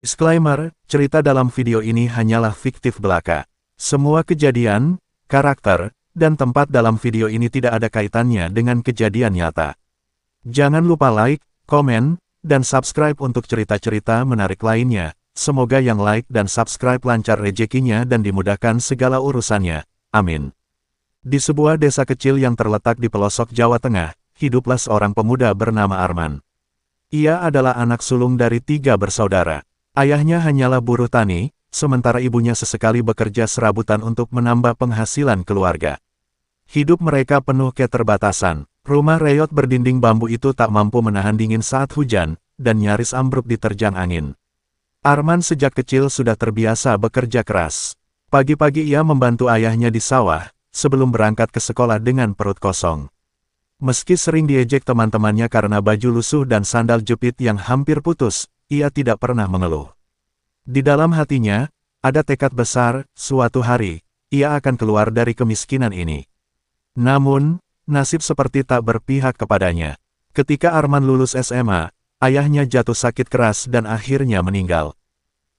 Disclaimer, cerita dalam video ini hanyalah fiktif belaka. Semua kejadian, karakter, dan tempat dalam video ini tidak ada kaitannya dengan kejadian nyata. Jangan lupa like, komen, dan subscribe untuk cerita-cerita menarik lainnya. Semoga yang like dan subscribe lancar rezekinya dan dimudahkan segala urusannya. Amin. Di sebuah desa kecil yang terletak di pelosok Jawa Tengah, hiduplah seorang pemuda bernama Arman. Ia adalah anak sulung dari 3 bersaudara. Ayahnya hanyalah buruh tani, sementara ibunya sesekali bekerja serabutan untuk menambah penghasilan keluarga. Hidup mereka penuh keterbatasan. Rumah reyot berdinding bambu itu tak mampu menahan dingin saat hujan, dan nyaris ambruk diterjang angin. Arman sejak kecil sudah terbiasa bekerja keras. Pagi-pagi ia membantu ayahnya di sawah, sebelum berangkat ke sekolah dengan perut kosong. Meski sering diejek teman-temannya karena baju lusuh dan sandal jepit yang hampir putus, ia tidak pernah mengeluh. Di dalam hatinya, ada tekad besar, suatu hari, ia akan keluar dari kemiskinan ini. Namun, nasib seperti tak berpihak kepadanya. Ketika Arman lulus SMA, ayahnya jatuh sakit keras dan akhirnya meninggal.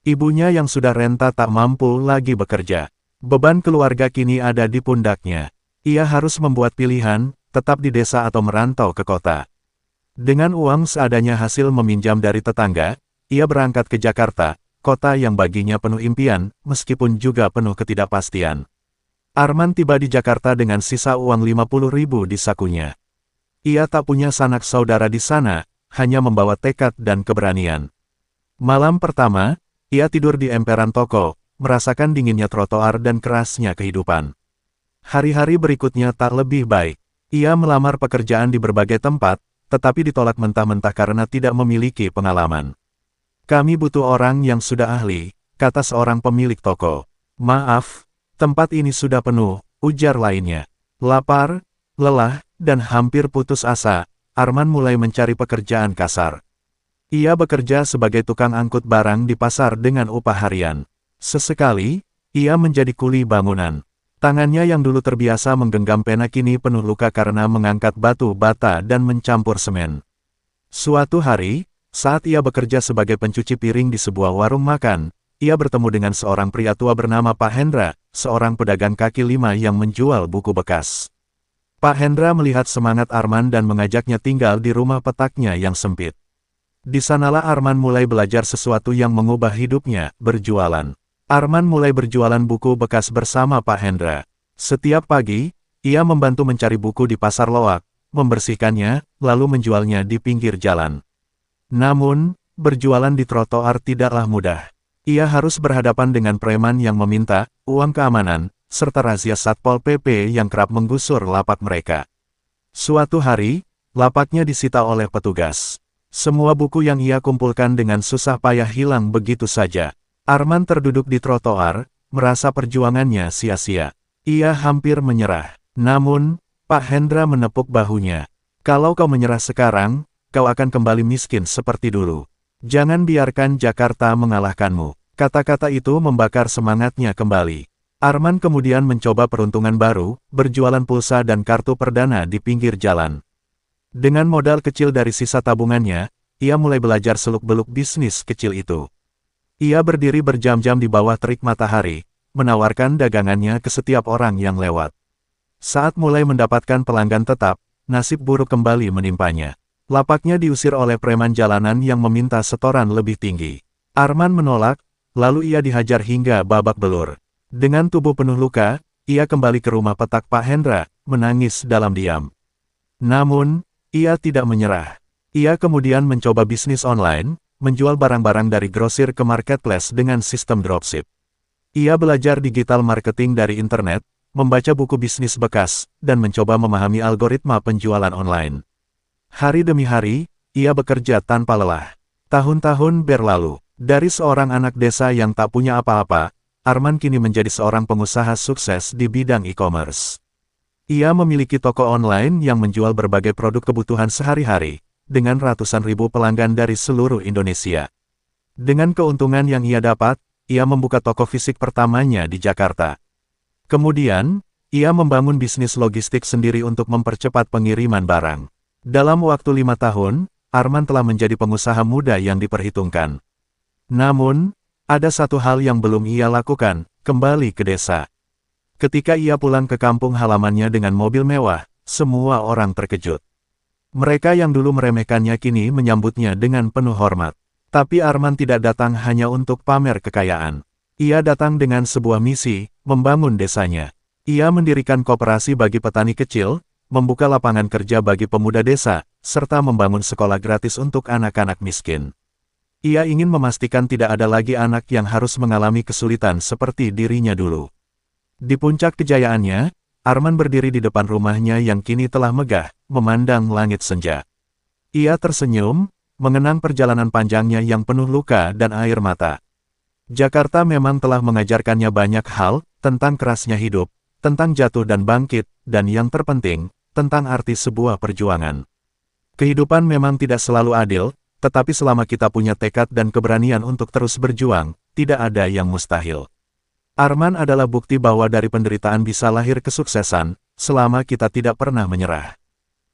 Ibunya yang sudah renta tak mampu lagi bekerja. Beban keluarga kini ada di pundaknya. Ia harus membuat pilihan, tetap di desa atau merantau ke kota. Dengan uang seadanya hasil meminjam dari tetangga, ia berangkat ke Jakarta, kota yang baginya penuh impian, meskipun juga penuh ketidakpastian. Arman tiba di Jakarta dengan sisa uang 50.000 di sakunya. Ia tak punya sanak saudara di sana, hanya membawa tekad dan keberanian. Malam pertama, ia tidur di emperan toko, merasakan dinginnya trotoar dan kerasnya kehidupan. Hari-hari berikutnya tak lebih baik. Ia melamar pekerjaan di berbagai tempat, tetapi ditolak mentah-mentah karena tidak memiliki pengalaman. "Kami butuh orang yang sudah ahli," kata seorang pemilik toko. "Maaf, tempat ini sudah penuh," ujar lainnya. Lapar, lelah, dan hampir putus asa, Arman mulai mencari pekerjaan kasar. Ia bekerja sebagai tukang angkut barang di pasar dengan upah harian. Sesekali, ia menjadi kuli bangunan. Tangannya yang dulu terbiasa menggenggam pena kini penuh luka karena mengangkat batu bata dan mencampur semen. Suatu hari, saat ia bekerja sebagai pencuci piring di sebuah warung makan, ia bertemu dengan seorang pria tua bernama Pak Hendra, seorang pedagang kaki lima yang menjual buku bekas. Pak Hendra melihat semangat Arman dan mengajaknya tinggal di rumah petaknya yang sempit. Di sanalah Arman mulai belajar sesuatu yang mengubah hidupnya, berjualan. Arman mulai berjualan buku bekas bersama Pak Hendra. Setiap pagi, ia membantu mencari buku di pasar loak, membersihkannya, lalu menjualnya di pinggir jalan. Namun, berjualan di trotoar tidaklah mudah. Ia harus berhadapan dengan preman yang meminta uang keamanan, serta razia Satpol PP yang kerap menggusur lapak mereka. Suatu hari, lapaknya disita oleh petugas. Semua buku yang ia kumpulkan dengan susah payah hilang begitu saja. Arman terduduk di trotoar, merasa perjuangannya sia-sia. Ia hampir menyerah. Namun, Pak Hendra menepuk bahunya. "Kalau kau menyerah sekarang, kau akan kembali miskin seperti dulu. Jangan biarkan Jakarta mengalahkanmu." Kata-kata itu membakar semangatnya kembali. Arman kemudian mencoba peruntungan baru, berjualan pulsa dan kartu perdana di pinggir jalan. Dengan modal kecil dari sisa tabungannya, ia mulai belajar seluk-beluk bisnis kecil itu. Ia berdiri berjam-jam di bawah terik matahari, menawarkan dagangannya ke setiap orang yang lewat. Saat mulai mendapatkan pelanggan tetap, nasib buruk kembali menimpanya. Lapaknya diusir oleh preman jalanan yang meminta setoran lebih tinggi. Arman menolak, lalu ia dihajar hingga babak belur. Dengan tubuh penuh luka, ia kembali ke rumah petak Pak Hendra, menangis dalam diam. Namun, ia tidak menyerah. Ia kemudian mencoba bisnis online, menjual barang-barang dari grosir ke marketplace dengan sistem dropship. Ia belajar digital marketing dari internet, membaca buku bisnis bekas, dan mencoba memahami algoritma penjualan online. Hari demi hari, ia bekerja tanpa lelah. Tahun-tahun berlalu. Dari seorang anak desa yang tak punya apa-apa, Arman kini menjadi seorang pengusaha sukses di bidang e-commerce. Ia memiliki toko online yang menjual berbagai produk kebutuhan sehari-hari, dengan ratusan ribu pelanggan dari seluruh Indonesia. Dengan keuntungan yang ia dapat, ia membuka toko fisik pertamanya di Jakarta. Kemudian, ia membangun bisnis logistik sendiri untuk mempercepat pengiriman barang. Dalam waktu 5 tahun, Arman telah menjadi pengusaha muda yang diperhitungkan. Namun, ada satu hal yang belum ia lakukan, kembali ke desa. Ketika ia pulang ke kampung halamannya dengan mobil mewah, semua orang terkejut. Mereka yang dulu meremehkannya kini menyambutnya dengan penuh hormat. Tapi Arman tidak datang hanya untuk pamer kekayaan. Ia datang dengan sebuah misi, membangun desanya. Ia mendirikan koperasi bagi petani kecil, membuka lapangan kerja bagi pemuda desa, serta membangun sekolah gratis untuk anak-anak miskin. Ia ingin memastikan tidak ada lagi anak yang harus mengalami kesulitan seperti dirinya dulu. Di puncak kejayaannya, Arman berdiri di depan rumahnya yang kini telah megah, memandang langit senja. Ia tersenyum, mengenang perjalanan panjangnya yang penuh luka dan air mata. Jakarta memang telah mengajarkannya banyak hal, tentang kerasnya hidup, tentang jatuh dan bangkit, dan yang terpenting, tentang arti sebuah perjuangan. Kehidupan memang tidak selalu adil, tetapi selama kita punya tekad dan keberanian untuk terus berjuang, tidak ada yang mustahil. Arman adalah bukti bahwa dari penderitaan bisa lahir kesuksesan, selama kita tidak pernah menyerah.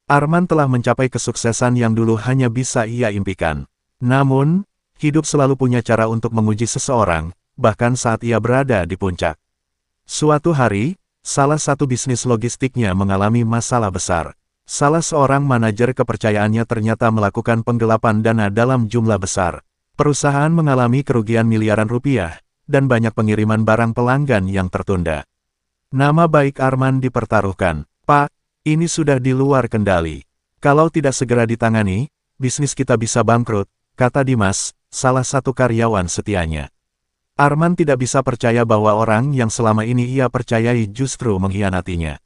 Arman telah mencapai kesuksesan yang dulu hanya bisa ia impikan. Namun, hidup selalu punya cara untuk menguji seseorang, bahkan saat ia berada di puncak. Suatu hari, salah satu bisnis logistiknya mengalami masalah besar. Salah seorang manajer kepercayaannya ternyata melakukan penggelapan dana dalam jumlah besar. Perusahaan mengalami kerugian miliaran rupiah, dan banyak pengiriman barang pelanggan yang tertunda. Nama baik Arman dipertaruhkan. Pak, ini sudah di luar kendali. Kalau tidak segera ditangani, bisnis kita bisa bangkrut, kata Dimas, salah satu karyawan setianya. Arman tidak bisa percaya bahwa orang yang selama ini ia percayai justru mengkhianatinya.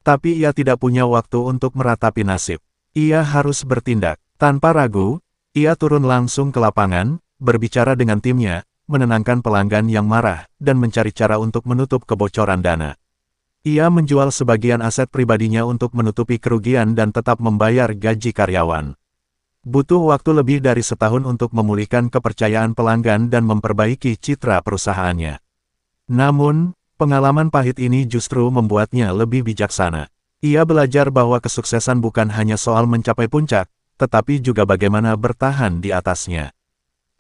Tapi ia tidak punya waktu untuk meratapi nasib. Ia harus bertindak. Tanpa ragu, ia turun langsung ke lapangan, berbicara dengan timnya, menenangkan pelanggan yang marah, dan mencari cara untuk menutup kebocoran dana. Ia menjual sebagian aset pribadinya untuk menutupi kerugian dan tetap membayar gaji karyawan. Butuh waktu lebih dari setahun untuk memulihkan kepercayaan pelanggan dan memperbaiki citra perusahaannya. Namun, pengalaman pahit ini justru membuatnya lebih bijaksana. Ia belajar bahwa kesuksesan bukan hanya soal mencapai puncak, tetapi juga bagaimana bertahan di atasnya.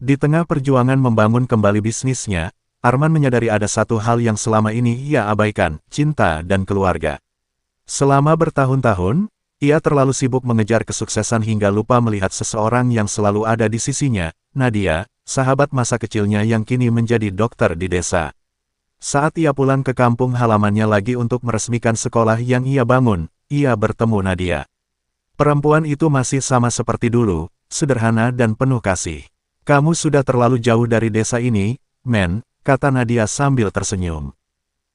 Di tengah perjuangan membangun kembali bisnisnya, Arman menyadari ada satu hal yang selama ini ia abaikan, cinta dan keluarga. Selama bertahun-tahun, ia terlalu sibuk mengejar kesuksesan hingga lupa melihat seseorang yang selalu ada di sisinya, Nadia, sahabat masa kecilnya yang kini menjadi dokter di desa. Saat ia pulang ke kampung halamannya lagi untuk meresmikan sekolah yang ia bangun, ia bertemu Nadia. Perempuan itu masih sama seperti dulu, sederhana dan penuh kasih. Kamu sudah terlalu jauh dari desa ini, men, kata Nadia sambil tersenyum.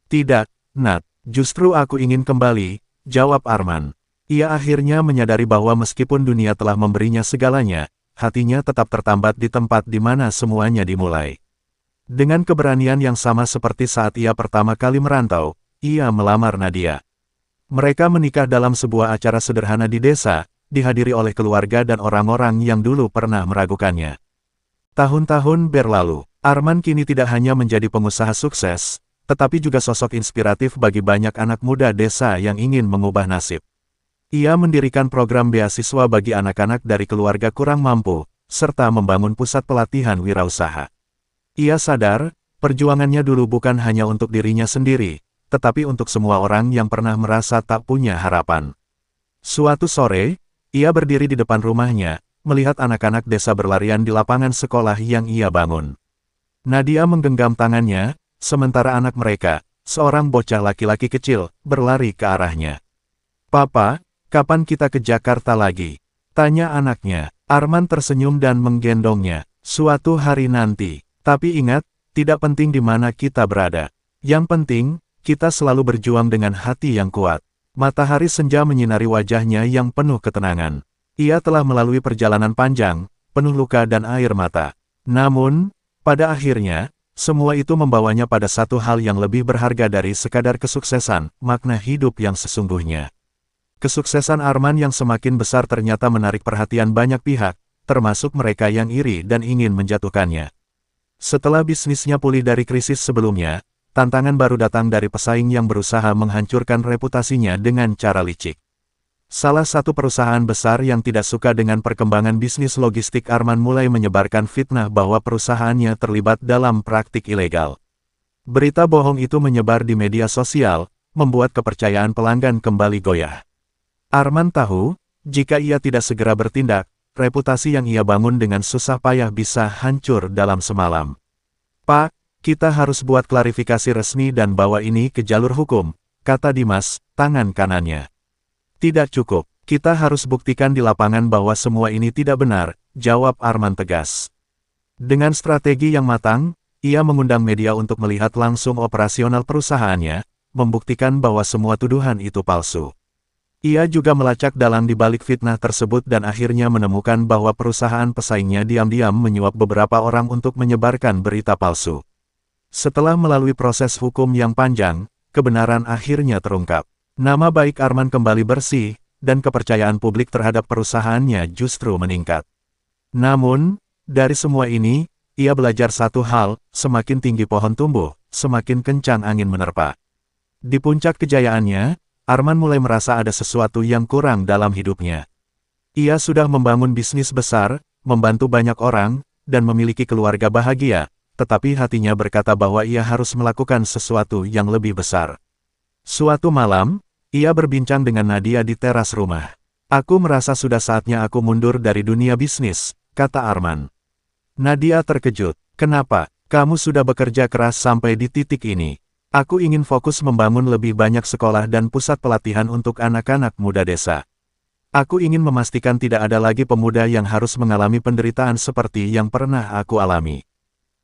Tidak, Nat, justru aku ingin kembali, jawab Arman. Ia akhirnya menyadari bahwa meskipun dunia telah memberinya segalanya, hatinya tetap tertambat di tempat di mana semuanya dimulai. Dengan keberanian yang sama seperti saat ia pertama kali merantau, ia melamar Nadia. Mereka menikah dalam sebuah acara sederhana di desa, dihadiri oleh keluarga dan orang-orang yang dulu pernah meragukannya. Tahun-tahun berlalu, Arman kini tidak hanya menjadi pengusaha sukses, tetapi juga sosok inspiratif bagi banyak anak muda desa yang ingin mengubah nasib. Ia mendirikan program beasiswa bagi anak-anak dari keluarga kurang mampu, serta membangun pusat pelatihan wirausaha. Ia sadar, perjuangannya dulu bukan hanya untuk dirinya sendiri, tetapi untuk semua orang yang pernah merasa tak punya harapan. Suatu sore, ia berdiri di depan rumahnya, melihat anak-anak desa berlarian di lapangan sekolah yang ia bangun. Nadia menggenggam tangannya, sementara anak mereka, seorang bocah laki-laki kecil, berlari ke arahnya. Papa, kapan kita ke Jakarta lagi? Tanya anaknya. Arman tersenyum dan menggendongnya. Suatu hari nanti. Tapi ingat, tidak penting di mana kita berada. Yang penting, kita selalu berjuang dengan hati yang kuat. Matahari senja menyinari wajahnya yang penuh ketenangan. Ia telah melalui perjalanan panjang, penuh luka dan air mata. Namun, pada akhirnya, semua itu membawanya pada satu hal yang lebih berharga dari sekadar kesuksesan, makna hidup yang sesungguhnya. Kesuksesan Arman yang semakin besar ternyata menarik perhatian banyak pihak, termasuk mereka yang iri dan ingin menjatuhkannya. Setelah bisnisnya pulih dari krisis sebelumnya, tantangan baru datang dari pesaing yang berusaha menghancurkan reputasinya dengan cara licik. Salah satu perusahaan besar yang tidak suka dengan perkembangan bisnis logistik Arman mulai menyebarkan fitnah bahwa perusahaannya terlibat dalam praktik ilegal. Berita bohong itu menyebar di media sosial, membuat kepercayaan pelanggan kembali goyah. Arman tahu, jika ia tidak segera bertindak, reputasi yang ia bangun dengan susah payah bisa hancur dalam semalam. "Pak, kita harus buat klarifikasi resmi dan bawa ini ke jalur hukum," kata Dimas, tangan kanannya. "Tidak cukup, kita harus buktikan di lapangan bahwa semua ini tidak benar," jawab Arman tegas. Dengan strategi yang matang, ia mengundang media untuk melihat langsung operasional perusahaannya, membuktikan bahwa semua tuduhan itu palsu. Ia juga melacak dalang di balik fitnah tersebut dan akhirnya menemukan bahwa perusahaan pesaingnya diam-diam menyuap beberapa orang untuk menyebarkan berita palsu. Setelah melalui proses hukum yang panjang, kebenaran akhirnya terungkap. Nama baik Arman kembali bersih, dan kepercayaan publik terhadap perusahaannya justru meningkat. Namun, dari semua ini, ia belajar satu hal, semakin tinggi pohon tumbuh, semakin kencang angin menerpa. Di puncak kejayaannya, Arman mulai merasa ada sesuatu yang kurang dalam hidupnya. Ia sudah membangun bisnis besar, membantu banyak orang, dan memiliki keluarga bahagia, tetapi hatinya berkata bahwa ia harus melakukan sesuatu yang lebih besar. Suatu malam, ia berbincang dengan Nadia di teras rumah. "Aku merasa sudah saatnya aku mundur dari dunia bisnis," kata Arman. Nadia terkejut. "Kenapa? Kamu sudah bekerja keras sampai di titik ini." "Aku ingin fokus membangun lebih banyak sekolah dan pusat pelatihan untuk anak-anak muda desa. Aku ingin memastikan tidak ada lagi pemuda yang harus mengalami penderitaan seperti yang pernah aku alami."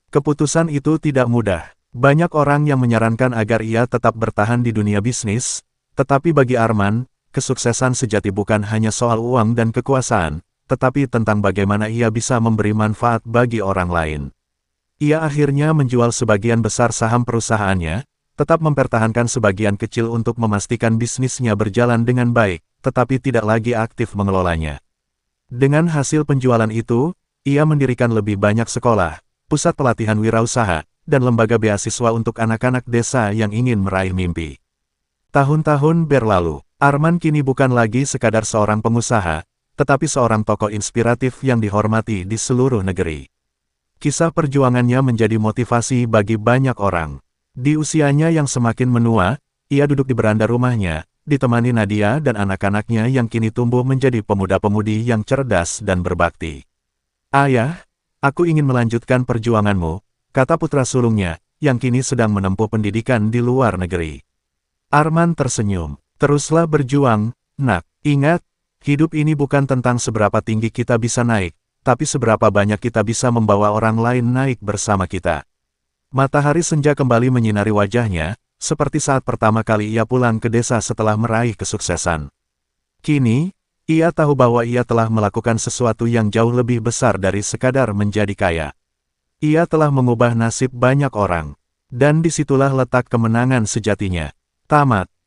Keputusan itu tidak mudah. Banyak orang yang menyarankan agar ia tetap bertahan di dunia bisnis, tetapi bagi Arman, kesuksesan sejati bukan hanya soal uang dan kekuasaan, tetapi tentang bagaimana ia bisa memberi manfaat bagi orang lain. Ia akhirnya menjual sebagian besar saham perusahaannya, tetap mempertahankan sebagian kecil untuk memastikan bisnisnya berjalan dengan baik, tetapi tidak lagi aktif mengelolanya. Dengan hasil penjualan itu, ia mendirikan lebih banyak sekolah, pusat pelatihan wirausaha, dan lembaga beasiswa untuk anak-anak desa yang ingin meraih mimpi. Tahun-tahun berlalu, Arman kini bukan lagi sekadar seorang pengusaha, tetapi seorang tokoh inspiratif yang dihormati di seluruh negeri. Kisah perjuangannya menjadi motivasi bagi banyak orang. Di usianya yang semakin menua, ia duduk di beranda rumahnya, ditemani Nadia dan anak-anaknya yang kini tumbuh menjadi pemuda-pemudi yang cerdas dan berbakti. "Ayah, aku ingin melanjutkan perjuanganmu," kata putra sulungnya, yang kini sedang menempuh pendidikan di luar negeri. Arman tersenyum. "Teruslah berjuang, nak. Ingat, hidup ini bukan tentang seberapa tinggi kita bisa naik, tapi seberapa banyak kita bisa membawa orang lain naik bersama kita." Matahari senja kembali menyinari wajahnya, seperti saat pertama kali ia pulang ke desa setelah meraih kesuksesan. Kini, ia tahu bahwa ia telah melakukan sesuatu yang jauh lebih besar dari sekadar menjadi kaya. Ia telah mengubah nasib banyak orang. Dan disitulah letak kemenangan sejatinya. Tamat.